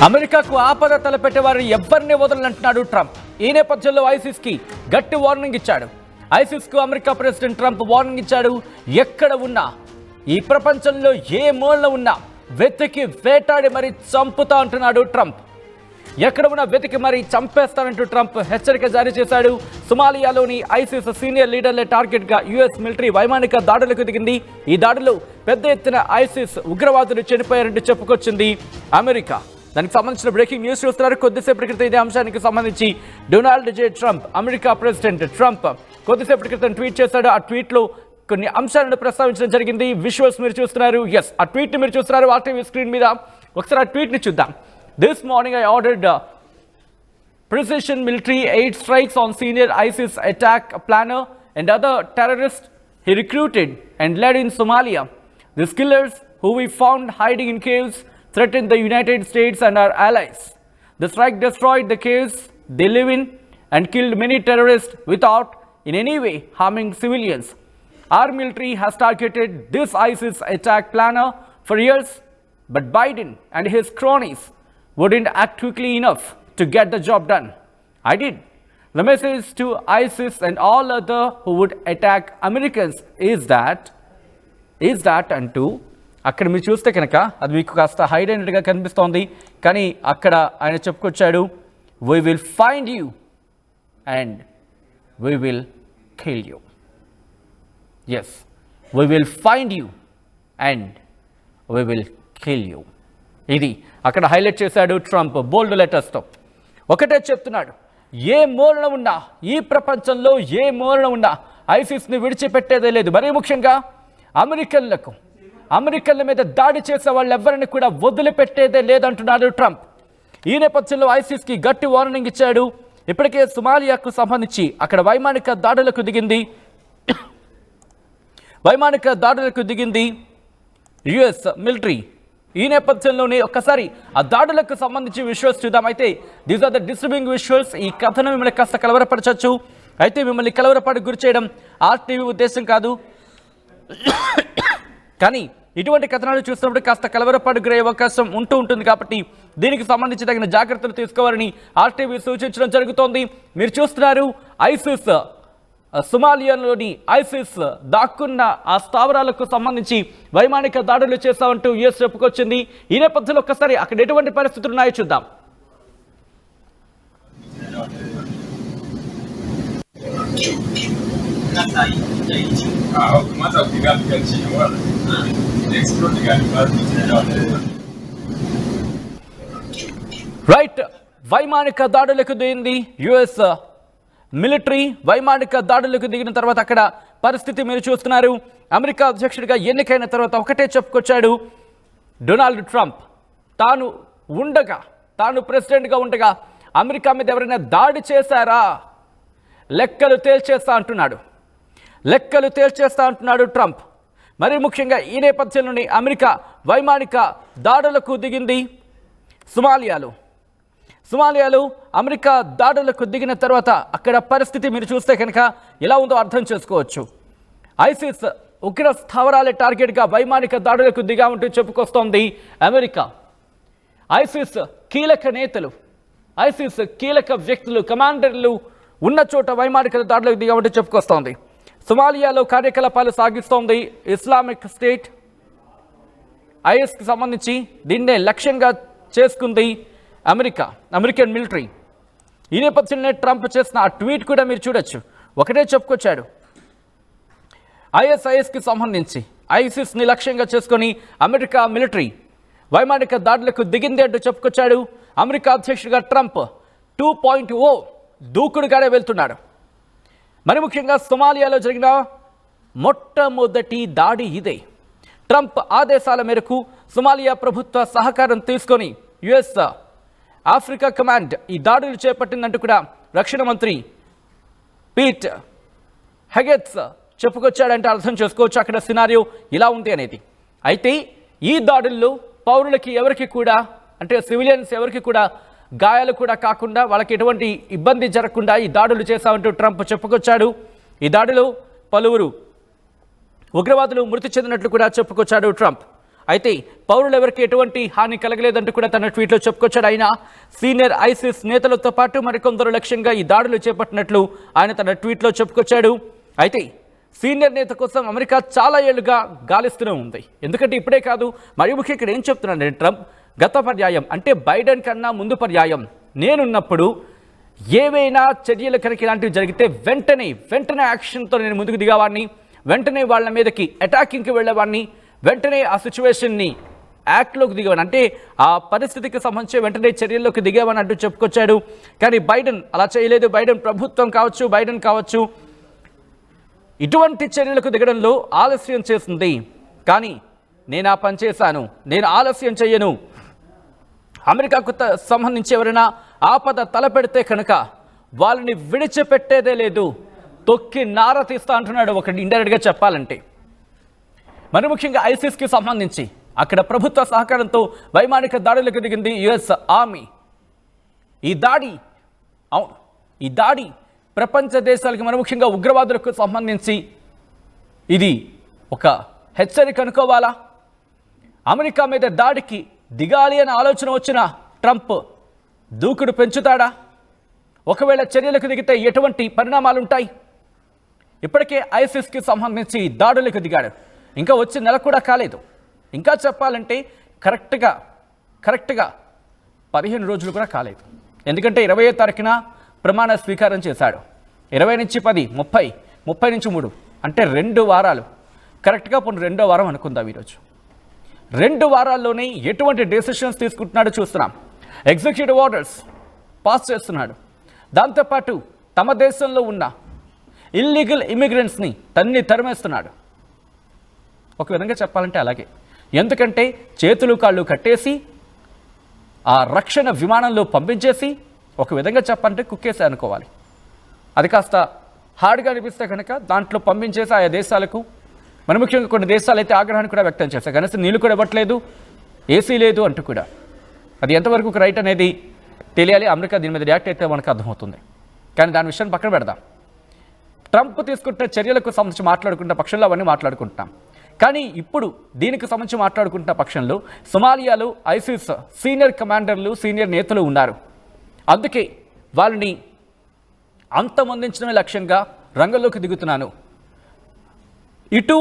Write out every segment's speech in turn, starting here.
అమెరికాకు ఆపద తలపెట్టేవారిని ఎవ్వరిని వదలనంటున్నాడు ట్రంప్. ఈ నేపథ్యంలో ఐసిస్కి గట్టి వార్నింగ్ ఇచ్చాడు. ఐసిస్కు అమెరికా ప్రెసిడెంట్ ట్రంప్ వార్నింగ్ ఇచ్చాడు. ఎక్కడ ఉన్నా, ఈ ప్రపంచంలో ఏ మూలన ఉన్నా వెతికి వేటాడి మరీ చంపుతా అంటున్నాడు ట్రంప్. ఎక్కడ ఉన్నా వెతికి మరీ చంపేస్తానంటూ ట్రంప్ హెచ్చరిక జారీ చేశాడు. సోమాలియాలోని ఐసిస్ సీనియర్ లీడర్లే టార్గెట్గా యుఎస్ మిలిటరీ వైమానిక దాడులకు దిగింది. ఈ దాడిలో పెద్ద ఎత్తున ఐసిస్ ఉగ్రవాదులు చనిపోయారంటూ చెప్పుకొచ్చింది అమెరికా. దానికి సంబంధించిన బ్రేకింగ్ న్యూస్ చూస్తున్నారు. కొద్దిసేపటి క్రితం ఇదే అంశానికి సంబంధించి డొనాల్డ్ జే ట్రంప్, అమెరికా ప్రెసిడెంట్ ట్రంప్ కొద్దిసేపటి క్రితం ట్వీట్ చేశాడు. ఆ ట్వీట్లో కొన్ని అంశాలను ప్రస్తావించడం జరిగింది. విజువల్స్ మీరు చూస్తున్నారు. ఎస్, ఆ ట్వీట్ని మీరు చూస్తున్నారు ఆర్టీవీ స్క్రీన్ మీద. ఒకసారి ఆ ట్వీట్ని చూద్దాం. This morning I ordered precision military aid strikes on senior ISIS attack planner and other terrorists he recruited and led in Somalia. These killers, who we found hiding in caves, threatened the United States and our allies. The strike destroyed the caves they live in and killed many terrorists without in any way harming civilians. Our military has targeted this ISIS attack planner for years, but Biden and his cronies wouldn't act quickly enough to get the job done. I did. The message to ISIS and all other who would attack Americans is that అంటూ అక్కడ మీరు చూస్తే కనుక అది మీకు కాస్త hide అయినట్టుగా కనిపిస్తోంది. కానీ అక్కడ ఆయన చెప్పుకొచ్చాడు, we will find you and we will kill you. Yes, we will find you and we will kill you. ఇది అక్కడ హైలైట్ చేశాడు ట్రంప్ బోల్డ్ లెటర్స్తో. ఒకటే చెప్తున్నాడు, ఏ మూలన ఉన్నా, ఈ ప్రపంచంలో ఏ మూలన ఉన్నా ఐసిస్ని విడిచిపెట్టేదే లేదు. మరీ ముఖ్యంగా అమెరికన్ల మీద దాడి చేసే వాళ్ళు ఎవరిని కూడా వదిలిపెట్టేదే లేదంటున్నాడు ట్రంప్. ఈ నేపథ్యంలో ఐసిస్కి గట్టి వార్నింగ్ ఇచ్చాడు. ఇప్పటికే సోమాలియాకు సంబంధించి అక్కడ వైమానిక దాడులకు దిగింది యుఎస్ మిలిటరీ. ఈ నేపథ్యంలోనే ఒక్కసారి ఆ దాడులకు సంబంధించి విజువల్స్ చూద్దాం. అయితే these are the disturbing visuals. ఈ కథను మిమ్మల్ని కాస్త కలవరపరచచ్చు. అయితే మిమ్మల్ని కలవరపడి గురి చేయడం ఆర్టీవీ ఉద్దేశం కాదు. కానీ ఇటువంటి కథనాలు చూసినప్పుడు కాస్త కలవరపడి గురయ్యే అవకాశం ఉంటుంది. కాబట్టి దీనికి సంబంధించి తగిన జాగ్రత్తలు తీసుకోవాలని ఆర్టీవీ సూచించడం జరుగుతోంది. మీరు చూస్తున్నారు ఐసిస్ సోమాలియాలోని ఐసిస్ దాక్కున్న ఆ స్థావరాలకు సంబంధించి వైమానిక దాడులు చేస్తామంటూ యుఎస్ చెప్పుకొచ్చింది. ఈ నేపథ్యంలో ఒక్కసారి అక్కడ ఎటువంటి పరిస్థితులు ఉన్నాయో చూద్దాం. రైట్, వైమానిక దాడులకు దిగింది యుఎస్ మిలిటరీ. వైమానిక దాడులకు దిగిన తర్వాత అక్కడ పరిస్థితి మీరు చూస్తున్నారు. అమెరికా అధ్యక్షుడిగా ఎన్నికైన తర్వాత ఒకటే చెప్పుకొచ్చాడు డొనాల్డ్ ట్రంప్, తాను ప్రెసిడెంట్గా ఉండగా అమెరికా మీద ఎవరైనా దాడి చేశారా లెక్కలు తేల్చేస్తా అంటున్నాడు ట్రంప్. మరీ ముఖ్యంగా ఈ నేపథ్యంలోనే అమెరికా వైమానిక దాడులకు దిగింది సోమాలియాలో అమెరికా దాడులకు దిగిన తర్వాత అక్కడ పరిస్థితి మీరు చూస్తే కనుక ఎలా ఉందో అర్థం చేసుకోవచ్చు. ఐసిస్ ఉగ్ర స్థావరాలే టార్గెట్గా వైమానిక దాడులకు దిగామంటూ చెప్పుకొస్తోంది అమెరికా. ఐసిస్ కీలక వ్యక్తులు, కమాండర్లు ఉన్న చోట వైమానిక దాడులకు దిగామంటూ చెప్పుకొస్తోంది. సోమాలియాలో కార్యకలాపాలు సాగిస్తోంది ఇస్లామిక్ స్టేట్. ఐఎస్కి సంబంధించి దీన్నే లక్ష్యంగా చేసుకుంది అమెరికన్ మిలిటరీ. ఈ నేపథ్యంలో ట్రంప్ చేసిన ఆ ట్వీట్ కూడా మీరు చూడొచ్చు. ఒకటే చెప్పుకొచ్చాడు, ఐఎస్ఐఎస్కి సంబంధించి ఐసిస్ని లక్ష్యంగా చేసుకొని అమెరికా మిలిటరీ వైమానిక దాడులకు దిగింది అంటూ చెప్పుకొచ్చాడు. అమెరికా అధ్యక్షుడిగా ట్రంప్ 2.0 దూకుడుగానే వెళ్తున్నాడు. మరి ముఖ్యంగా సోమాలియాలో జరిగిన మొట్టమొదటి దాడి ఇదే. ట్రంప్ ఆదేశాల మేరకు సోమాలియా ప్రభుత్వ సహకారం తీసుకొని యుఎస్ ఆఫ్రికా కమాండ్ ఈ దాడులు చేపట్టిందంటూ కూడా రక్షణ మంత్రి పీట్ హెగెట్స్ చెప్పుకొచ్చాడంటే అర్థం చేసుకోవచ్చు అక్కడ సినారియో ఇలా ఉంది అనేది. అయితే ఈ దాడుల్లో పౌరులకి ఎవరికి కూడా, అంటే సివిలియన్స్ ఎవరికి కూడా గాయాలు కూడా కాకుండా, వాళ్ళకి ఎటువంటి ఇబ్బంది జరగకుండా ఈ దాడులు చేశామంటూ ట్రంప్ చెప్పుకొచ్చాడు. ఈ దాడిలో పలువురు ఉగ్రవాదులు మృతి చెందినట్లు కూడా చెప్పుకొచ్చాడు ట్రంప్. అయితే పౌరులు ఎవరికి ఎటువంటి హాని కలగలేదంటూ కూడా తన ట్వీట్లో చెప్పుకొచ్చాడు. ఆయన సీనియర్ ఐసిస్ నేతలతో పాటు మరికొందరు లక్ష్యంగా ఈ దాడులు చేపట్టినట్లు ఆయన తన ట్వీట్లో చెప్పుకొచ్చాడు. అయితే సీనియర్ నేత కోసం అమెరికా చాలా ఏళ్లుగా గాలిస్తూనే ఉంది. ఎందుకంటే ఇప్పుడే కాదు, మరి ముఖ్యంగా ఇక్కడ ఏం చెప్తున్నాడు ట్రంప్, గత పర్యాయం అంటే బైడెన్ కన్నా ముందు పర్యాయం నేనున్నప్పుడు ఏవైనా చర్యలు కనుక ఇలాంటివి జరిగితే వెంటనే యాక్షన్తో నేను ముందుకు దిగేవాడిని, వెంటనే వాళ్ళ మీదకి అటాకింగ్కి వెళ్ళేవాడిని, వెంటనే ఆ సిచ్యువేషన్ని యాక్ట్లోకి దిగేవాడిని, అంటే ఆ పరిస్థితికి సంబంధించి వెంటనే చర్యల్లోకి దిగేవాడిని అంటూ చెప్పుకొచ్చాడు. కానీ బైడెన్ అలా చేయలేదు. బైడెన్ ప్రభుత్వం కావచ్చు, బైడెన్ కావచ్చు, ఇటువంటి చర్యలకు దిగడంలో ఆలస్యం చేస్తుంది. కానీ నేను ఆ పని చేశాను, నేను ఆలస్యం చేయను. అమెరికాకు సంబంధించి ఎవరైనా ఆపద తలపెడితే కనుక వాళ్ళని విడిచిపెట్టేదే లేదు, తొక్కి నార తీస్తా అంటున్నాడు ఒకటి ఇండైరెక్ట్గా చెప్పాలంటే. మరి ముఖ్యంగా ఐసిస్కి సంబంధించి అక్కడ ప్రభుత్వ సహకారంతో వైమానిక దాడులకు దిగింది యుఎస్ ఆర్మీ. ఈ దాడి ప్రపంచ దేశాలకు మరి ముఖ్యంగా ఉగ్రవాదులకు సంబంధించి ఇది ఒక హెచ్చరిక అనుకోవాలా? అమెరికా మీద దాడికి దిగాలి అనే ఆలోచన వచ్చిన ట్రంప్ దూకుడు పెంచుతాడా? ఒకవేళ చర్యలకు దిగితే ఎటువంటి పరిణామాలు ఉంటాయి? ఇప్పటికే ఐసిస్కి సంబంధించి దాడులకు దిగాడు. ఇంకా వచ్చి నెల కూడా కాలేదు. ఇంకా చెప్పాలంటే కరెక్ట్గా 15 రోజులు కూడా కాలేదు. ఎందుకంటే 20వ తారీఖున ప్రమాణ స్వీకారం చేశాడు. 20 నుంచి 10, 30 నుంచి 3 అంటే 2 వారాలు. కరెక్ట్గా పోనీ 2వ వారం అనుకుందాం. ఈరోజు 2 వారాల్లోనే ఎటువంటి డెసిషన్స్ తీసుకుంటున్నాడో చూస్తున్నాం. ఎగ్జిక్యూటివ్ ఆర్డర్స్ పాస్ చేస్తున్నాడు. దాంతోపాటు తమ దేశంలో ఉన్న ఇల్లీగల్ ఇమిగ్రెంట్స్ని తరిమేస్తున్నాడు. ఒక విధంగా చెప్పాలంటే అలాగే. ఎందుకంటే చేతులు కాళ్ళు కట్టేసి ఆ రక్షణ విమానంలో పంపించేసి ఒక విధంగా చెప్పాలంటే కుక్కేసి అనుకోవాలి. అది కాస్త హార్డ్గా అనిపిస్తే కనుక దాంట్లో పంపించేసి ఆయా దేశాలకు, మన ముఖ్యంగా కొన్ని దేశాలు అయితే ఆగ్రహాన్ని కూడా వ్యక్తం చేస్తాయి. కనీసం నీళ్ళు కూడా ఇవ్వట్లేదు, ఏసీ లేదు అంటూ కూడా. అది ఎంతవరకు రైట్ అనేది తెలియాలి. అమెరికా దీని మీద రియాక్ట్ అయితే మనకు అర్థమవుతుంది. కానీ దాని విషయాన్ని పక్కన పెడదాం. ట్రంప్ తీసుకుంటున్న చర్యలకు సంబంధించి మాట్లాడుకుంటున్న పక్షంలో అవన్నీ మాట్లాడుకుంటాం. కానీ ఇప్పుడు దీనికి సంబంధించి మాట్లాడుకుంటున్న పక్షంలో సొమాలియాలో ఐసిస్ సీనియర్ కమాండర్లు, సీనియర్ నేతలు ఉన్నారు. అందుకే వాళ్ళని అంతమొందించడమే లక్ష్యంగా రంగంలోకి దిగుతున్నాను. ఇటు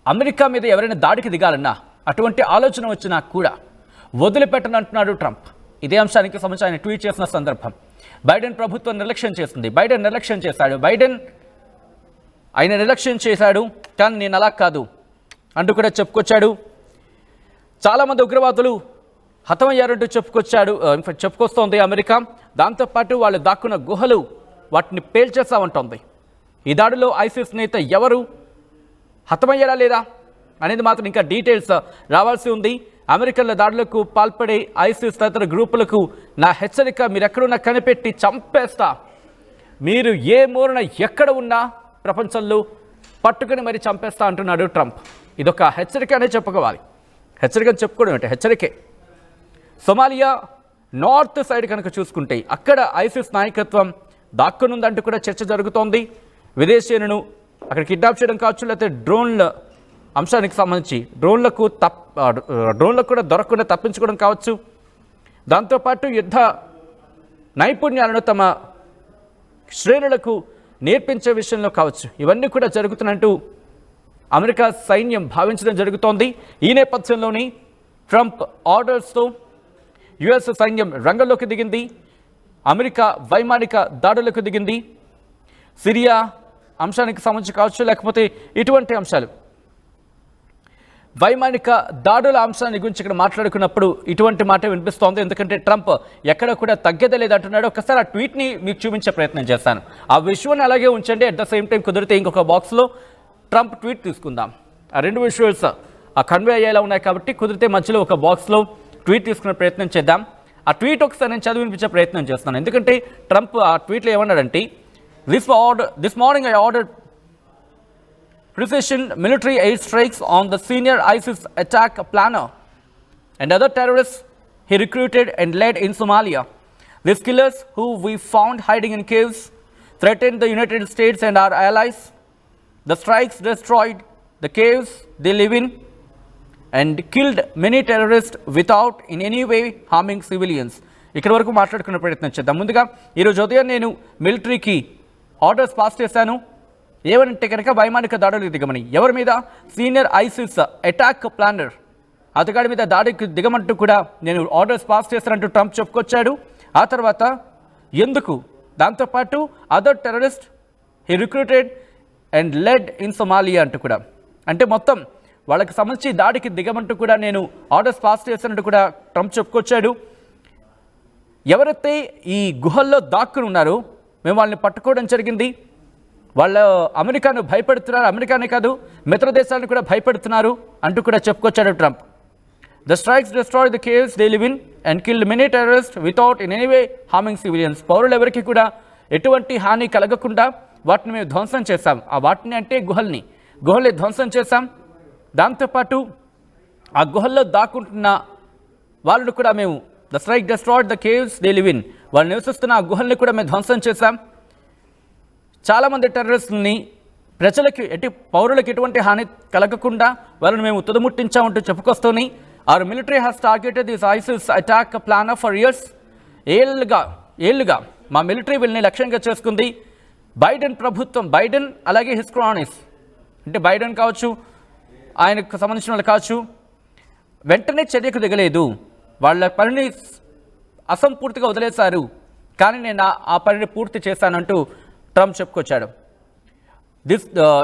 అమెరికా మీద ఎవరైనా దాడికి దిగాలన్నా అటువంటి ఆలోచన వచ్చినా కూడా వదిలిపెట్టనంటున్నాడు ట్రంప్. ఇదే అంశానికి సంబంధించి ఆయన ట్వీట్ చేసిన సందర్భం. బైడెన్ ప్రభుత్వం నిర్లక్ష్యం చేస్తుంది, బైడెన్ నిర్లక్ష్యం చేశాడు, ఆయన నిర్లక్ష్యం చేశాడు, కానీ నేను అలా కాదు అంటూ కూడా చెప్పుకొచ్చాడు. చాలామంది ఉగ్రవాదులు హతమయ్యారంటూ చెప్పుకొస్తోంది అమెరికా. దాంతోపాటు వాళ్ళు దాక్కున్న గుహలు వాటిని పేల్చేస్తామంటోంది. ఈ దాడిలో ఐసిస్ నేత ఎవరు హతమయ్యారా లేదా అనేది మాత్రం ఇంకా డీటెయిల్స్ రావాల్సి ఉంది. అమెరికన్ల దాడులకు పాల్పడే ఐసిస్ తదితర గ్రూపులకు నా హెచ్చరిక, మీరు ఎక్కడున్నా కనిపెట్టి చంపేస్తా, మీరు ఏ మూలన ఎక్కడ ఉన్నా ప్రపంచంలో పట్టుకుని మరి చంపేస్తా అంటున్నాడు ట్రంప్. ఇదొక హెచ్చరిక అనే చెప్పుకోవాలి. హెచ్చరికని చెప్పుకోవడం అంటే హెచ్చరికే. సొమాలియా నార్త్ సైడ్ కనుక చూసుకుంటే అక్కడ ఐసిస్ నాయకత్వం దాక్కునుందంటూ కూడా చర్చ జరుగుతోంది. విదేశీయులను అక్కడ కిడ్నాప్ చేయడం కావచ్చు, లేకపోతే డ్రోన్ల అంశానికి సంబంధించి డ్రోన్లకు కూడా దొరకకుండా తప్పించుకోవడం కావచ్చు. దాంతోపాటు యుద్ధ నైపుణ్యాలను తమ శ్రేణులకు నేర్పించే విషయంలో కావచ్చు. ఇవన్నీ కూడా జరుగుతున్నట్టు అమెరికా సైన్యం భావించడం జరుగుతోంది. ఈ నేపథ్యంలోని ట్రంప్ ఆర్డర్స్తో యుఎస్ సైన్యం రంగంలోకి దిగింది. అమెరికా వైమానిక దాడులకు దిగింది. సిరియా అంశానికి సంబంధించి కావచ్చు, లేకపోతే ఇటువంటి అంశాలు, వైమానిక దాడుల అంశాన్ని గురించి ఇక్కడ మాట్లాడుకున్నప్పుడు ఇటువంటి మాట వినిపిస్తోంది. ఎందుకంటే ట్రంప్ ఎక్కడ కూడా తగ్గేదే లేదంటున్నాడు. ఒకసారి ఆ ట్వీట్ని మీకు చూపించే ప్రయత్నం చేస్తాను. ఆ విజువల్ని అలాగే ఉంచండి. అట్ ద సేమ్ టైం కుదిరితే ఇంకొక బాక్స్లో ట్రంప్ ట్వీట్ తీసుకుందాం. ఆ 2 విజువల్స్ ఆ కన్వే అయ్యేలా ఉన్నాయి కాబట్టి కుదిరితే మధ్యలో ఒక బాక్స్లో ట్వీట్ తీసుకునే ప్రయత్నం చేద్దాం. ఆ ట్వీట్ ఒకసారి నేను చదివి వినిపించే ప్రయత్నం చేస్తాను. ఎందుకంటే ట్రంప్ ఆ ట్వీట్లో ఏమన్నాడంటే, this morning I ordered precision military airstrikes on the senior ISIS attack planner and other terrorists he recruited and led in Somalia. These killers, who we found hiding in caves, threatened the United States and our allies. The strikes destroyed the caves they live in. And killed many terrorist without in any way harming civilians. ఇక్కడ వరకు మాట్లాడుకునే ప్రయత్నం చేద్దాం. ముందుగా ఈరోజు ఉదయం నేను మిలిటరీకి ఆర్డర్స్ పాస్ చేశాను. ఏమనంటే కనుక వైమానిక దాడులకు దిగమని. ఎవరి మీద? సీనియర్ ఐసిస్ అటాక్ ప్లానర్ అతగాడి మీద దాడికి దిగమంటూ కూడా నేను ఆర్డర్స్ పాస్ చేశానంటూ ట్రంప్ చెప్పుకొచ్చాడు. ఆ తర్వాత ఎందుకు? దాంతోపాటు other terrorist he recruited and led in Somalia అంటూ కూడా, అంటే మొత్తం వాళ్ళకి సంబంధించి దాడికి దిగమంటూ కూడా నేను ఆర్డర్స్ పాస్ చేశానంటూ కూడా ట్రంప్ చెప్పుకొచ్చాడు. ఎవరైతే ఈ గుహల్లో దాక్కుని ఉన్నారో మేము వాళ్ళని పట్టుకోవడం జరిగింది. వాళ్ళు అమెరికాను భయపెడుతున్నారు, అమెరికానే కాదు మిత్ర దేశాలను కూడా భయపెడుతున్నారు అంటూ కూడా చెప్పుకొచ్చాడు Trump. The strikes destroy the caves they live in and killed many terrorist without in any way harming civilians. పౌరులు ఎవరికి కూడా ఎటువంటి హాని కలగకుండా వాటిని మేము ధ్వంసం చేశాం. ఆ వాటిని అంటే గుహల్ని ధ్వంసం చేశాం. దాంతోపాటు ఆ గుహల్లో దాక్కుంటున్న వాళ్ళను కూడా మేము the strike destroyed the caves they live in, వాళ్ళు నివసిస్తున్న ఆ గుహల్ని కూడా మేము ధ్వంసం చేశాం. చాలామంది టెర్రరిస్టులని ప్రజలకి పౌరులకు ఎటువంటి హాని కలగకుండా వాళ్ళని మేము తుదముట్టించామంటూ చెప్పుకొస్తూనే our military has targeted this ISIS attack planner for years. ఏళ్ళుగా మా మిలిటరీ వీళ్ళని లక్ష్యంగా చేసుకుంది. బైడెన్ ప్రభుత్వం, బైడెన్ అలాగే హిస్ క్రానిస్, అంటే బైడెన్ కావచ్చు, ఆయనకు సంబంధించిన వాళ్ళు కావచ్చు, వెంటనే చర్యకు దిగలేదు. వాళ్ళ పనిని అసంపూర్తిగా వదిలేశారు. కానీ నేను ఆ పనిని పూర్తి చేశానంటూ ట్రంప్ చెప్పుకొచ్చాడు.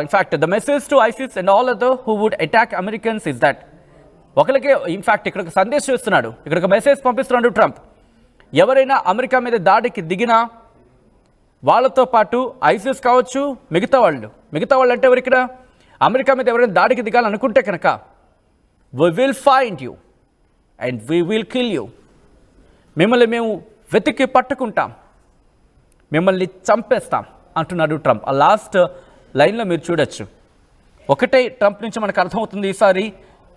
In fact the message to ISIS and all other who would attack Americans is that, ఒకరికి ఇన్ఫ్యాక్ట్ ఇక్కడ ఒక సందేశం ఇస్తున్నాడు, ఇక్కడ ఒక మెసేజ్ పంపిస్తున్నాడు ట్రంప్. ఎవరైనా అమెరికా మీద దాడికి దిగినా వాళ్ళతో పాటు ఐసిస్ కావచ్చు, మిగతా వాళ్ళు అంటే ఎవరు? ఇక్కడ అమెరికా మీద ఎవరైనా దాడికి దిగాలనుకుంటే కనుక we will find you and we will kill you, మిమ్మల్ని మేము వెతికి పట్టుకుంటాం, మిమ్మల్ని చంపేస్తాం అంటున్నాడు ట్రంప్. ఆ లాస్ట్ లైన్లో మీరు చూడొచ్చు. ఒకటే ట్రంప్ నుంచి మనకు అర్థమవుతుంది, ఈసారి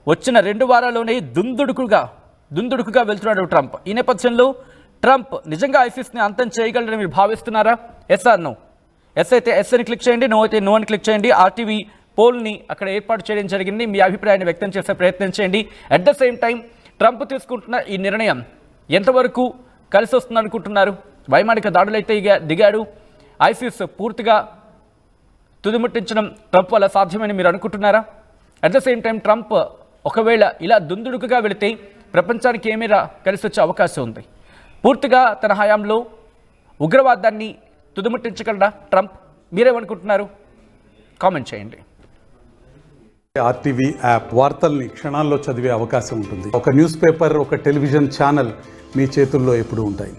వచ్చిన 2 వారాల్లోనే దుందుడుకుగా వెళ్తున్నాడు ట్రంప్. ఈ నేపథ్యంలో ట్రంప్ నిజంగా ఐసిస్ని అంతం చేయగలరని మీరు భావిస్తున్నారా? Yes or no? ఎస్ అయితే ఎస్ అని క్లిక్ చేయండి, నో అయితే నో అని క్లిక్ చేయండి. ఆర్టీవీ పోల్ని అక్కడ ఏర్పాటు చేయడం జరిగింది. మీ అభిప్రాయాన్ని వ్యక్తం చేసే ప్రయత్నం చేయండి. At the same time Trump తీసుకుంటున్న ఈ నిర్ణయం ఎంతవరకు కలిసి వస్తుంది అనుకుంటున్నారు? వైమానిక దాడులైతే దిగాడు, ఐసిస్ పూర్తిగా తుదిముట్టించడం ట్రంప్ వల్ల సాధ్యమని మీరు అనుకుంటున్నారా? At the same time Trump ఒకవేళ ఇలా దుందుడుకుగా వెళితే ప్రపంచానికి ఏమీరా కలిసి వచ్చే అవకాశం ఉంది? పూర్తిగా తన హయాంలో ఉగ్రవాదాన్ని తుదిముట్టించగలరా ట్రంప్? మీరేమనుకుంటున్నారు? కామెంట్ చేయండి. ఆర్టీవీ యాప్ వార్తల్ని క్షణాల్లో చదివే అవకాశం ఉంటుంది. ఒక న్యూస్ పేపర్, ఒక టెలివిజన్ ఛానల్ మీ చేతుల్లో ఎప్పుడూ ఉంటాయి.